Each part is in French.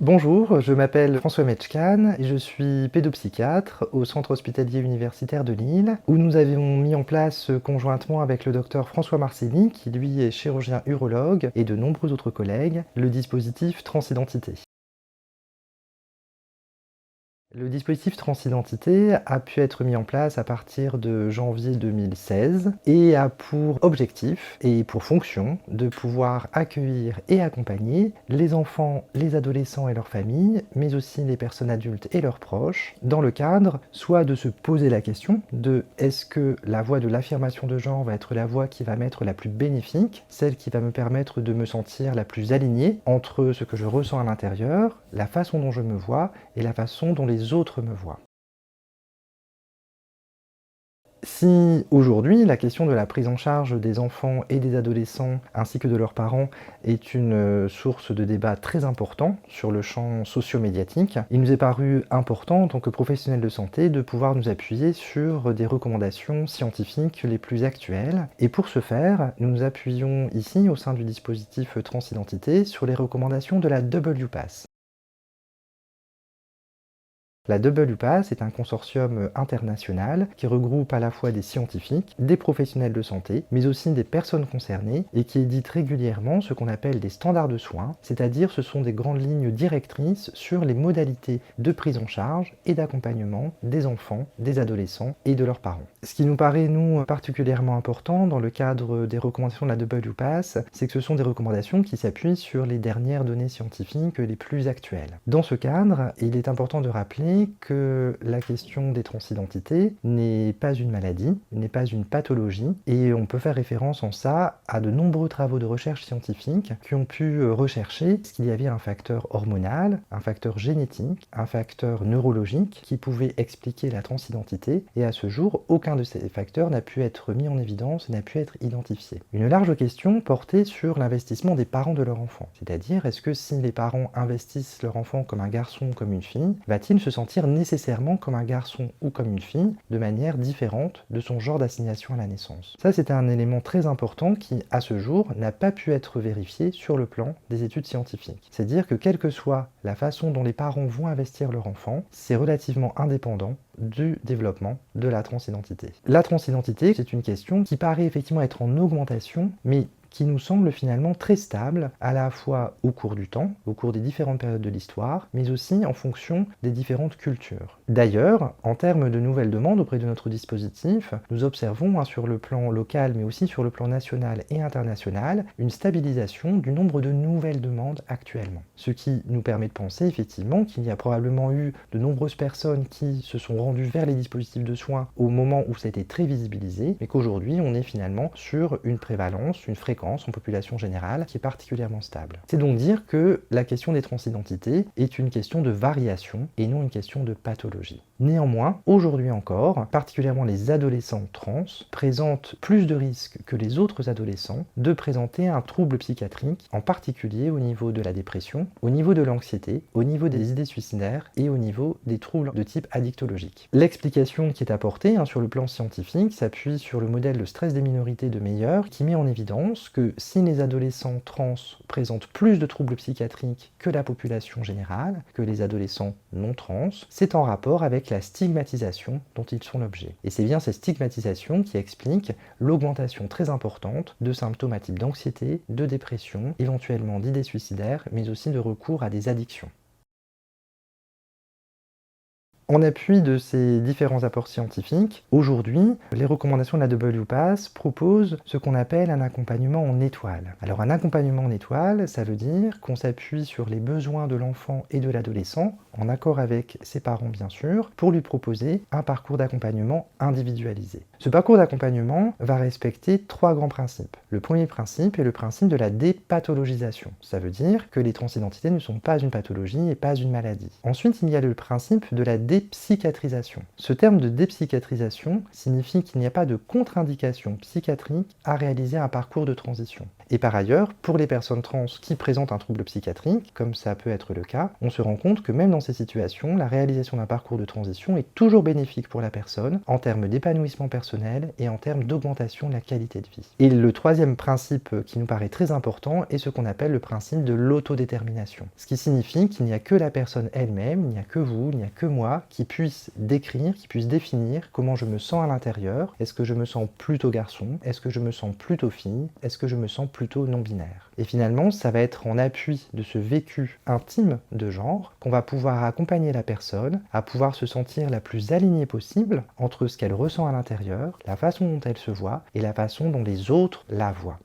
Bonjour, je m'appelle François Metchkan et je suis pédopsychiatre au Centre hospitalier universitaire de Lille, où nous avions mis en place conjointement avec le docteur François Marcilly, qui lui est chirurgien urologue, et de nombreux autres collègues, le dispositif Transidentité. Le dispositif Transidentité a pu être mis en place à partir de janvier 2016 et a pour objectif et pour fonction de pouvoir accueillir et accompagner les enfants, les adolescents et leurs familles, mais aussi les personnes adultes et leurs proches, dans le cadre soit de se poser la question de est-ce que la voie de l'affirmation de genre va être la voie qui va m'être la plus bénéfique, celle qui va me permettre de me sentir la plus alignée entre ce que je ressens à l'intérieur, la façon dont je me vois et la façon dont les autres me voient. Si aujourd'hui la question de la prise en charge des enfants et des adolescents ainsi que de leurs parents est une source de débat très important sur le champ socio-médiatique, il nous est paru important en tant que professionnels de santé de pouvoir nous appuyer sur des recommandations scientifiques les plus actuelles. Et pour ce faire, nous nous appuyons ici au sein du dispositif Transidentité sur les recommandations de la WPAS. La WPAS est un consortium international qui regroupe à la fois des scientifiques, des professionnels de santé, mais aussi des personnes concernées et qui édite régulièrement ce qu'on appelle des standards de soins, c'est-à-dire ce sont des grandes lignes directrices sur les modalités de prise en charge et d'accompagnement des enfants, des adolescents et de leurs parents. Ce qui nous paraît, nous, particulièrement important dans le cadre des recommandations de la WPAS, c'est que ce sont des recommandations qui s'appuient sur les dernières données scientifiques les plus actuelles. Dans ce cadre, il est important de rappeler que la question des transidentités n'est pas une maladie, n'est pas une pathologie, et on peut faire référence en ça à de nombreux travaux de recherche scientifique qui ont pu rechercher s'il y avait un facteur hormonal, un facteur génétique, un facteur neurologique qui pouvait expliquer la transidentité, et à ce jour, aucun de ces facteurs n'a pu être mis en évidence, n'a pu être identifié. Une large question portait sur l'investissement des parents de leur enfant, c'est-à-dire est-ce que si les parents investissent leur enfant comme un garçon ou comme une fille, va-t-il se sentir nécessairement comme un garçon ou comme une fille de manière différente de son genre d'assignation à la naissance. Ça, c'était un élément très important qui, à ce jour, n'a pas pu être vérifié sur le plan des études scientifiques. C'est-à-dire que quelle que soit la façon dont les parents vont investir leur enfant, c'est relativement indépendant du développement de la transidentité. La transidentité, c'est une question qui paraît effectivement être en augmentation, mais qui nous semble finalement très stable, à la fois au cours du temps, au cours des différentes périodes de l'histoire, mais aussi en fonction des différentes cultures. D'ailleurs, en termes de nouvelles demandes auprès de notre dispositif, nous observons sur le plan local, mais aussi sur le plan national et international, une stabilisation du nombre de nouvelles demandes actuellement. Ce qui nous permet de penser effectivement qu'il y a probablement eu de nombreuses personnes qui se sont rendues vers les dispositifs de soins au moment où ça a été très visibilisé, mais qu'aujourd'hui on est finalement sur une prévalence, une fréquence en population générale qui est particulièrement stable. C'est donc dire que la question des transidentités est une question de variation et non une question de pathologie. Néanmoins, aujourd'hui encore, particulièrement les adolescents trans présentent plus de risques que les autres adolescents de présenter un trouble psychiatrique, en particulier au niveau de la dépression, au niveau de l'anxiété, au niveau des idées suicidaires et au niveau des troubles de type addictologique. L'explication qui est apportée sur le plan scientifique s'appuie sur le modèle de stress des minorités de Meyer qui met en évidence que si les adolescents trans présentent plus de troubles psychiatriques que la population générale, que les adolescents non trans, c'est en rapport avec la stigmatisation dont ils sont l'objet. Et c'est bien cette stigmatisation qui explique l'augmentation très importante de symptômes à type d'anxiété, de dépression, éventuellement d'idées suicidaires, mais aussi de recours à des addictions. En appui de ces différents apports scientifiques, aujourd'hui, les recommandations de la WPAS proposent ce qu'on appelle un accompagnement en étoile. Alors un accompagnement en étoile, ça veut dire qu'on s'appuie sur les besoins de l'enfant et de l'adolescent, en accord avec ses parents bien sûr, pour lui proposer un parcours d'accompagnement individualisé. Ce parcours d'accompagnement va respecter trois grands principes. Le premier principe est le principe de la dépathologisation. Ça veut dire que les transidentités ne sont pas une pathologie et pas une maladie. Ensuite, il y a le principe de la dépsychiatrisation. Ce terme de dépsychiatrisation signifie qu'il n'y a pas de contre-indication psychiatrique à réaliser un parcours de transition. Et par ailleurs, pour les personnes trans qui présentent un trouble psychiatrique, comme ça peut être le cas, on se rend compte que même dans ces situations, la réalisation d'un parcours de transition est toujours bénéfique pour la personne en termes d'épanouissement personnel et en termes d'augmentation de la qualité de vie. Et le troisième principe qui nous paraît très important est ce qu'on appelle le principe de l'autodétermination. Ce qui signifie qu'il n'y a que la personne elle-même, il n'y a que vous, il n'y a que moi qui puisse décrire, qui puisse définir comment je me sens à l'intérieur. Est-ce que je me sens plutôt garçon? Est-ce que je me sens plutôt fille? Est-ce que je me sens plutôt non-binaire? Et finalement, ça va être en appui de ce vécu intime de genre qu'on va pouvoir accompagner la personne à pouvoir se sentir la plus alignée possible entre ce qu'elle ressent à l'intérieur, la façon dont elle se voit et la façon dont les autres la voient.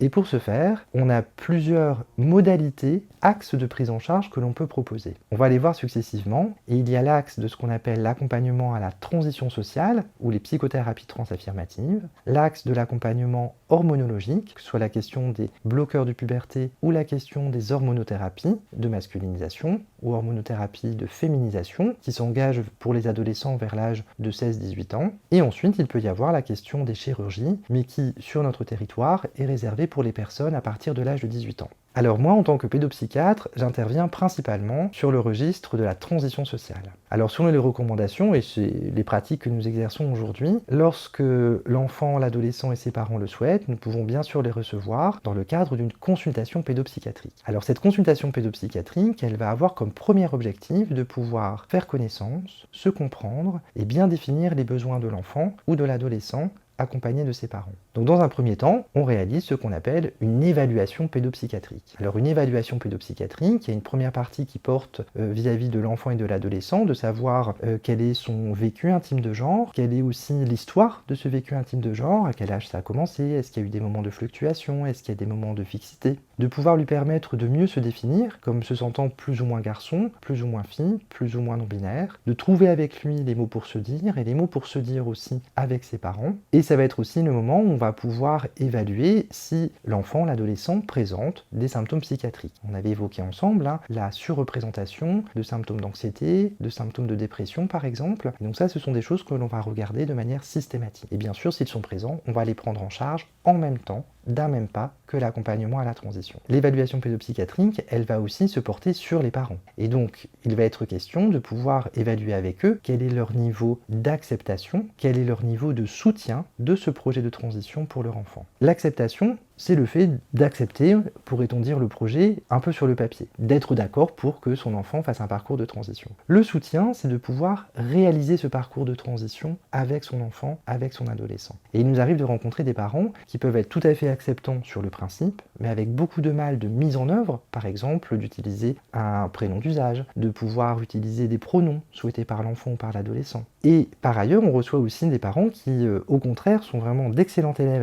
Et pour ce faire, on a plusieurs modalités, axes de prise en charge que l'on peut proposer. On va les voir successivement, et il y a l'axe de ce qu'on appelle l'accompagnement à la transition sociale, ou les psychothérapies transaffirmatives, l'axe de l'accompagnement hormonologique, que ce soit la question des bloqueurs de puberté ou la question des hormonothérapies de masculinisation, ou hormonothérapie de féminisation, qui s'engagent pour les adolescents vers l'âge de 16-18 ans. Et ensuite, il peut y avoir la question des chirurgies, mais qui, sur notre territoire, est réservée pour les personnes à partir de l'âge de 18 ans. Alors moi, en tant que pédopsychiatre, j'interviens principalement sur le registre de la transition sociale. Alors selon les recommandations, et c'est les pratiques que nous exerçons aujourd'hui, lorsque l'enfant, l'adolescent et ses parents le souhaitent, nous pouvons bien sûr les recevoir dans le cadre d'une consultation pédopsychiatrique. Alors cette consultation pédopsychiatrique, elle va avoir comme premier objectif de pouvoir faire connaissance, se comprendre et bien définir les besoins de l'enfant ou de l'adolescent accompagné de ses parents. Donc dans un premier temps, on réalise ce qu'on appelle une évaluation pédopsychiatrique. Alors une évaluation pédopsychiatrique, il y a une première partie qui porte vis-à-vis de l'enfant et de l'adolescent, de savoir quel est son vécu intime de genre, quelle est aussi l'histoire de ce vécu intime de genre, à quel âge ça a commencé, est-ce qu'il y a eu des moments de fluctuation, est-ce qu'il y a des moments de fixité, de pouvoir lui permettre de mieux se définir, comme se sentant plus ou moins garçon, plus ou moins fille, plus ou moins non-binaire, de trouver avec lui les mots pour se dire, et les mots pour se dire aussi avec ses parents, et ça va être aussi le moment où on va pouvoir évaluer si l'enfant, l'adolescent présente des symptômes psychiatriques. On avait évoqué ensemble la surreprésentation de symptômes d'anxiété, de symptômes de dépression par exemple. Et donc ça, ce sont des choses que l'on va regarder de manière systématique. Et bien sûr, s'ils sont présents, on va les prendre en charge en même temps, d'un même pas que l'accompagnement à la transition. L'évaluation pédopsychiatrique, elle va aussi se porter sur les parents. Et donc, il va être question de pouvoir évaluer avec eux quel est leur niveau d'acceptation, quel est leur niveau de soutien de ce projet de transition pour leur enfant. L'acceptation, c'est le fait d'accepter, pourrait-on dire, le projet un peu sur le papier, d'être d'accord pour que son enfant fasse un parcours de transition. Le soutien, c'est de pouvoir réaliser ce parcours de transition avec son enfant, avec son adolescent. Et il nous arrive de rencontrer des parents qui peuvent être tout à fait acceptants sur le principe, mais avec beaucoup de mal de mise en œuvre, par exemple d'utiliser un prénom d'usage, de pouvoir utiliser des pronoms souhaités par l'enfant ou par l'adolescent. Et par ailleurs, on reçoit aussi des parents qui, au contraire, sont vraiment d'excellents élèves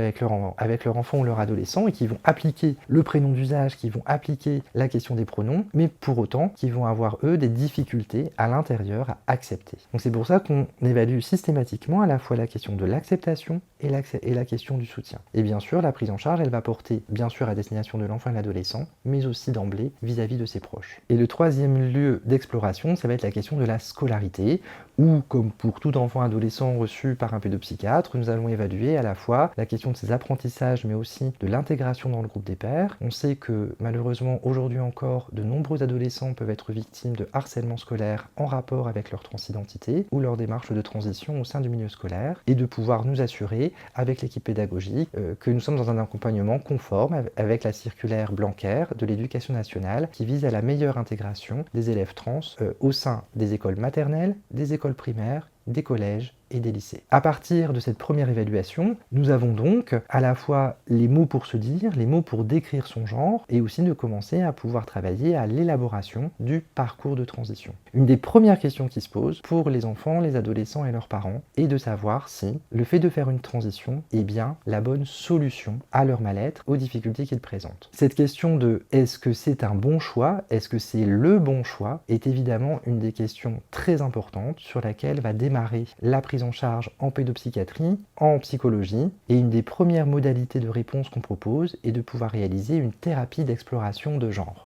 avec leur enfant ou leur adolescent, et qui vont appliquer le prénom d'usage, qui vont appliquer la question des pronoms, mais pour autant qui vont avoir eux des difficultés à l'intérieur à accepter. Donc c'est pour ça qu'on évalue systématiquement à la fois la question de l'acceptation et la question du soutien. Et bien sûr, la prise en charge, elle va porter bien sûr à destination de l'enfant et de l'adolescent, mais aussi d'emblée vis-à-vis de ses proches. Et le troisième lieu d'exploration, ça va être la question de la scolarité, où, comme pour tout enfant adolescent reçu par un pédopsychiatre, nous allons évaluer à la fois la question de ses apprentissages, mais aussi de l'intégration dans le groupe des pairs. On sait que malheureusement, aujourd'hui encore, de nombreux adolescents peuvent être victimes de harcèlement scolaire en rapport avec leur transidentité ou leur démarche de transition au sein du milieu scolaire, et de pouvoir nous assurer, avec l'équipe pédagogique, que nous sommes dans un accompagnement conforme avec la circulaire Blanquer de l'Éducation nationale qui vise à la meilleure intégration des élèves trans au sein des écoles maternelles, des écoles primaires, des collèges et des lycées. À partir de cette première évaluation, nous avons donc à la fois les mots pour se dire, les mots pour décrire son genre, et aussi de commencer à pouvoir travailler à l'élaboration du parcours de transition. Une des premières questions qui se posent pour les enfants, les adolescents et leurs parents est de savoir si le fait de faire une transition est bien la bonne solution à leur mal-être, aux difficultés qu'ils présentent. Cette question de est-ce que c'est un bon choix, est-ce que c'est le bon choix, est évidemment une des questions très importantes sur laquelle va démarrer la prise en charge en pédopsychiatrie, en psychologie, et une des premières modalités de réponse qu'on propose est de pouvoir réaliser une thérapie d'exploration de genre.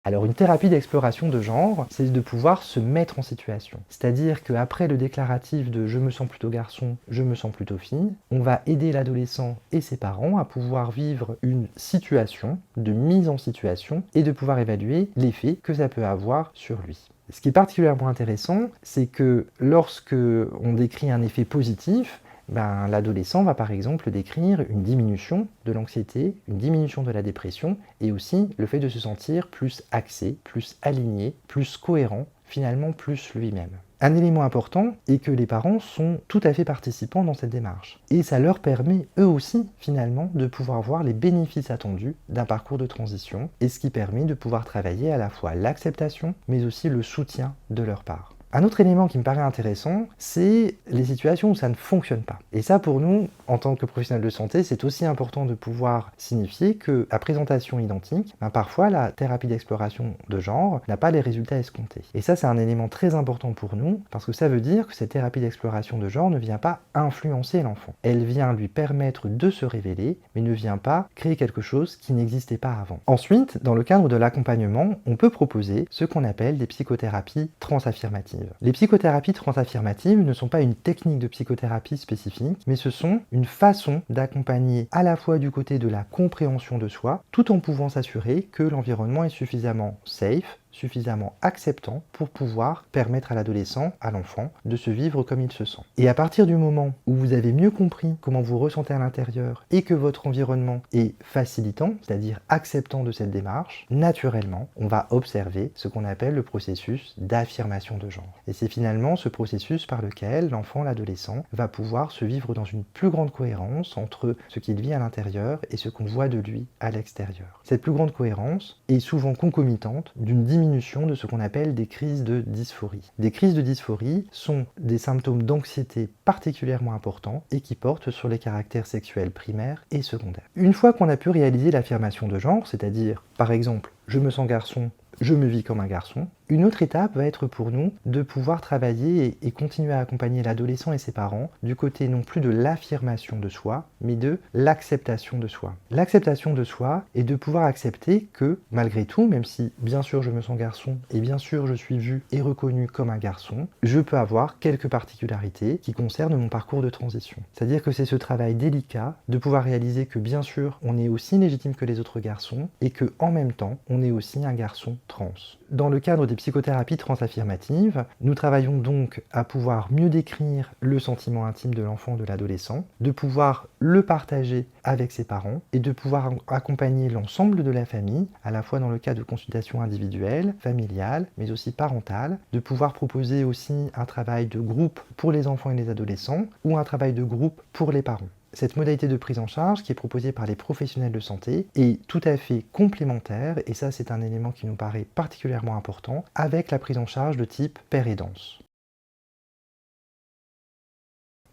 Alors une thérapie d'exploration de genre, c'est de pouvoir se mettre en situation. C'est-à-dire qu'après le déclaratif de je me sens plutôt garçon, je me sens plutôt fille, on va aider l'adolescent et ses parents à pouvoir vivre une situation, de mise en situation, et de pouvoir évaluer l'effet que ça peut avoir sur lui. Ce qui est particulièrement intéressant, c'est que lorsque on décrit un effet positif, l'adolescent va par exemple décrire une diminution de l'anxiété, une diminution de la dépression et aussi le fait de se sentir plus axé, plus aligné, plus cohérent, finalement plus lui-même. Un élément important est que les parents sont tout à fait participants dans cette démarche. Et ça leur permet eux aussi finalement de pouvoir voir les bénéfices attendus d'un parcours de transition et ce qui permet de pouvoir travailler à la fois l'acceptation mais aussi le soutien de leur part. Un autre élément qui me paraît intéressant, c'est les situations où ça ne fonctionne pas. Et ça, pour nous, en tant que professionnels de santé, c'est aussi important de pouvoir signifier que, à présentation identique, parfois la thérapie d'exploration de genre n'a pas les résultats escomptés. Et ça, c'est un élément très important pour nous, parce que ça veut dire que cette thérapie d'exploration de genre ne vient pas influencer l'enfant. Elle vient lui permettre de se révéler, mais ne vient pas créer quelque chose qui n'existait pas avant. Ensuite, dans le cadre de l'accompagnement, on peut proposer ce qu'on appelle des psychothérapies transaffirmatives. Les psychothérapies transaffirmatives ne sont pas une technique de psychothérapie spécifique, mais ce sont une façon d'accompagner à la fois du côté de la compréhension de soi, tout en pouvant s'assurer que l'environnement est suffisamment safe, suffisamment acceptant pour pouvoir permettre à l'adolescent, à l'enfant, de se vivre comme il se sent. Et à partir du moment où vous avez mieux compris comment vous ressentez à l'intérieur et que votre environnement est facilitant, c'est-à-dire acceptant de cette démarche, naturellement, on va observer ce qu'on appelle le processus d'affirmation de genre. Et c'est finalement ce processus par lequel l'enfant, l'adolescent, va pouvoir se vivre dans une plus grande cohérence entre ce qu'il vit à l'intérieur et ce qu'on voit de lui à l'extérieur. Cette plus grande cohérence est souvent concomitante d'une diminution de ce qu'on appelle des crises de dysphorie. Des crises de dysphorie sont des symptômes d'anxiété particulièrement importants et qui portent sur les caractères sexuels primaires et secondaires. Une fois qu'on a pu réaliser l'affirmation de genre, c'est-à-dire par exemple je me sens garçon, je me vis comme un garçon, une autre étape va être pour nous de pouvoir travailler et continuer à accompagner l'adolescent et ses parents du côté non plus de l'affirmation de soi, mais de l'acceptation de soi. L'acceptation de soi est de pouvoir accepter que, malgré tout, même si bien sûr je me sens garçon et bien sûr je suis vu et reconnu comme un garçon, je peux avoir quelques particularités qui concernent mon parcours de transition. C'est-à-dire que c'est ce travail délicat de pouvoir réaliser que bien sûr on est aussi légitime que les autres garçons et que en même temps on est aussi un garçon trans. Dans le cadre des psychothérapies transaffirmatives, nous travaillons donc à pouvoir mieux décrire le sentiment intime de l'enfant, de l'adolescent, de pouvoir le partager avec ses parents et de pouvoir accompagner l'ensemble de la famille, à la fois dans le cas de consultations individuelles, familiales, mais aussi parentales, de pouvoir proposer aussi un travail de groupe pour les enfants et les adolescents ou un travail de groupe pour les parents. Cette modalité de prise en charge qui est proposée par les professionnels de santé est tout à fait complémentaire, et ça c'est un élément qui nous paraît particulièrement important, avec la prise en charge de type père aidance.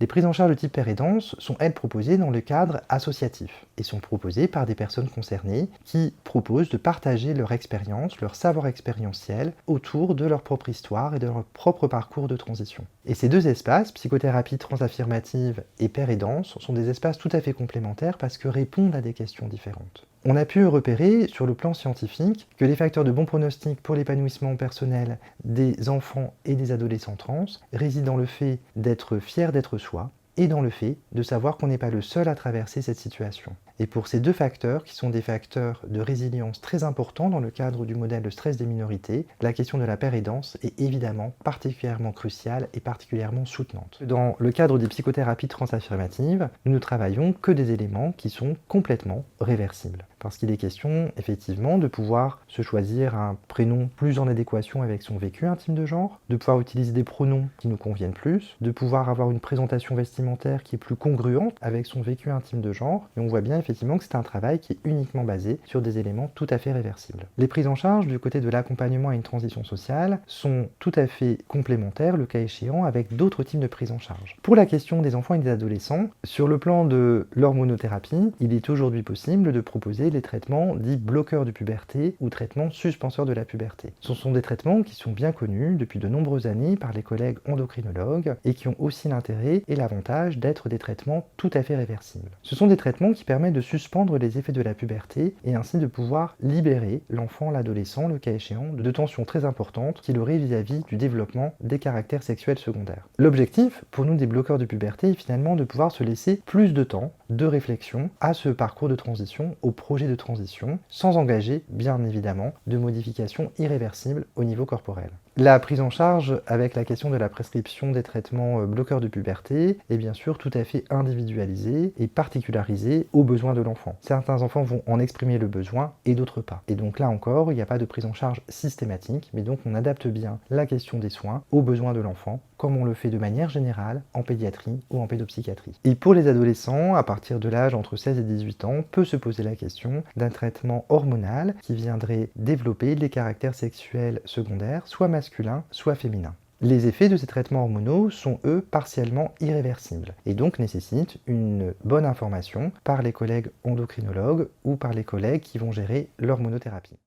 Les prises en charge de type père aidance sont, elles, proposées dans le cadre associatif et sont proposées par des personnes concernées qui proposent de partager leur expérience, leur savoir expérientiel autour de leur propre histoire et de leur propre parcours de transition. Et ces deux espaces, psychothérapie transaffirmative et père aidance, sont des espaces tout à fait complémentaires parce que répondent à des questions différentes. On a pu repérer sur le plan scientifique que les facteurs de bon pronostic pour l'épanouissement personnel des enfants et des adolescents trans résident dans le fait d'être fier d'être soi et dans le fait de savoir qu'on n'est pas le seul à traverser cette situation. Et pour ces deux facteurs, qui sont des facteurs de résilience très importants dans le cadre du modèle de stress des minorités, la question de la père aidance est évidemment particulièrement cruciale et particulièrement soutenante. Dans le cadre des psychothérapies transaffirmatives, nous ne travaillons que des éléments qui sont complètement réversibles. Parce qu'il est question, effectivement, de pouvoir se choisir un prénom plus en adéquation avec son vécu intime de genre, de pouvoir utiliser des pronoms qui nous conviennent plus, de pouvoir avoir une présentation vestimentaire qui est plus congruente avec son vécu intime de genre, et on voit bien effectivement que c'est un travail qui est uniquement basé sur des éléments tout à fait réversibles. Les prises en charge du côté de l'accompagnement à une transition sociale sont tout à fait complémentaires, le cas échéant, avec d'autres types de prises en charge. Pour la question des enfants et des adolescents, sur le plan de l'hormonothérapie, il est aujourd'hui possible de proposer les traitements dits bloqueurs de puberté ou traitements suspenseurs de la puberté. Ce sont des traitements qui sont bien connus depuis de nombreuses années par les collègues endocrinologues et qui ont aussi l'intérêt et l'avantage d'être des traitements tout à fait réversibles. Ce sont des traitements qui permettent permet de suspendre les effets de la puberté et ainsi de pouvoir libérer l'enfant, l'adolescent, le cas échéant, de tensions très importantes qu'il aurait vis-à-vis du développement des caractères sexuels secondaires. L'objectif, pour nous des bloqueurs de puberté, est finalement de pouvoir se laisser plus de temps de réflexion à ce parcours de transition, au projet de transition, sans engager, bien évidemment, de modifications irréversibles au niveau corporel. La prise en charge avec la question de la prescription des traitements bloqueurs de puberté est bien sûr tout à fait individualisée et particularisée aux besoins de l'enfant. Certains enfants vont en exprimer le besoin et d'autres pas. Et donc là encore, il n'y a pas de prise en charge systématique, mais donc on adapte bien la question des soins aux besoins de l'enfant, comme on le fait de manière générale en pédiatrie ou en pédopsychiatrie. Et pour les adolescents, à partir de l'âge entre 16 et 18 ans, peut se poser la question d'un traitement hormonal qui viendrait développer les caractères sexuels secondaires, soit masculins, soit féminins. Les effets de ces traitements hormonaux sont, eux, partiellement irréversibles et donc nécessitent une bonne information par les collègues endocrinologues ou par les collègues qui vont gérer l'hormonothérapie.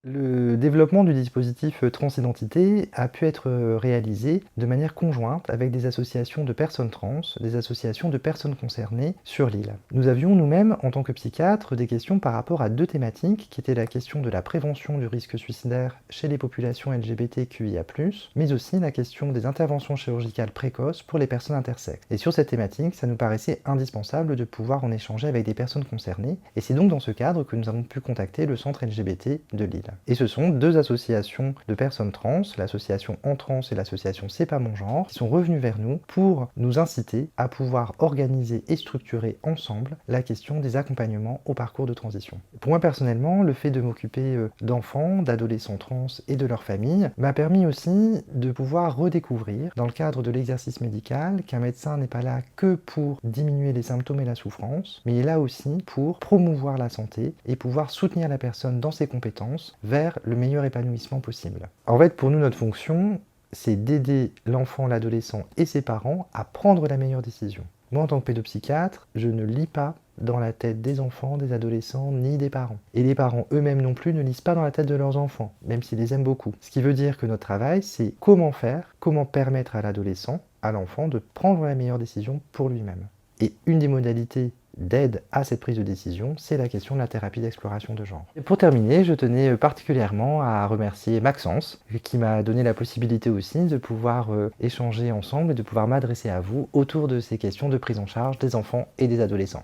Le développement du dispositif transidentité a pu être réalisé de manière conjointe avec des associations de personnes trans, des associations de personnes concernées sur l'île. Nous avions nous-mêmes, en tant que psychiatres, des questions par rapport à deux thématiques qui étaient la question de la prévention du risque suicidaire chez les populations LGBTQIA+, mais aussi la question des interventions chirurgicales précoces pour les personnes intersexes. Et sur cette thématique, ça nous paraissait indispensable de pouvoir en échanger avec des personnes concernées, et c'est donc dans ce cadre que nous avons pu contacter le centre LGBT de Lille. Et ce sont deux associations de personnes trans, l'association En Trans et l'association C'est pas mon genre, qui sont revenues vers nous pour nous inciter à pouvoir organiser et structurer ensemble la question des accompagnements au parcours de transition. Pour moi personnellement, le fait de m'occuper d'enfants, d'adolescents trans et de leurs familles m'a permis aussi de pouvoir redécouvrir, dans le cadre de l'exercice médical, qu'un médecin n'est pas là que pour diminuer les symptômes et la souffrance, mais il est là aussi pour promouvoir la santé et pouvoir soutenir la personne dans ses compétences vers le meilleur épanouissement possible. En fait, pour nous, notre fonction, c'est d'aider l'enfant, l'adolescent et ses parents à prendre la meilleure décision. Moi, en tant que pédopsychiatre, je ne lis pas dans la tête des enfants, des adolescents, ni des parents. Et les parents eux-mêmes non plus ne lisent pas dans la tête de leurs enfants, même s'ils les aiment beaucoup. Ce qui veut dire que notre travail, c'est comment faire, comment permettre à l'adolescent, à l'enfant, de prendre la meilleure décision pour lui-même. Et une des modalités d'aide à cette prise de décision, c'est la question de la thérapie d'exploration de genre. Et pour terminer, je tenais particulièrement à remercier Maxence, qui m'a donné la possibilité aussi de pouvoir échanger ensemble et de pouvoir m'adresser à vous autour de ces questions de prise en charge des enfants et des adolescents.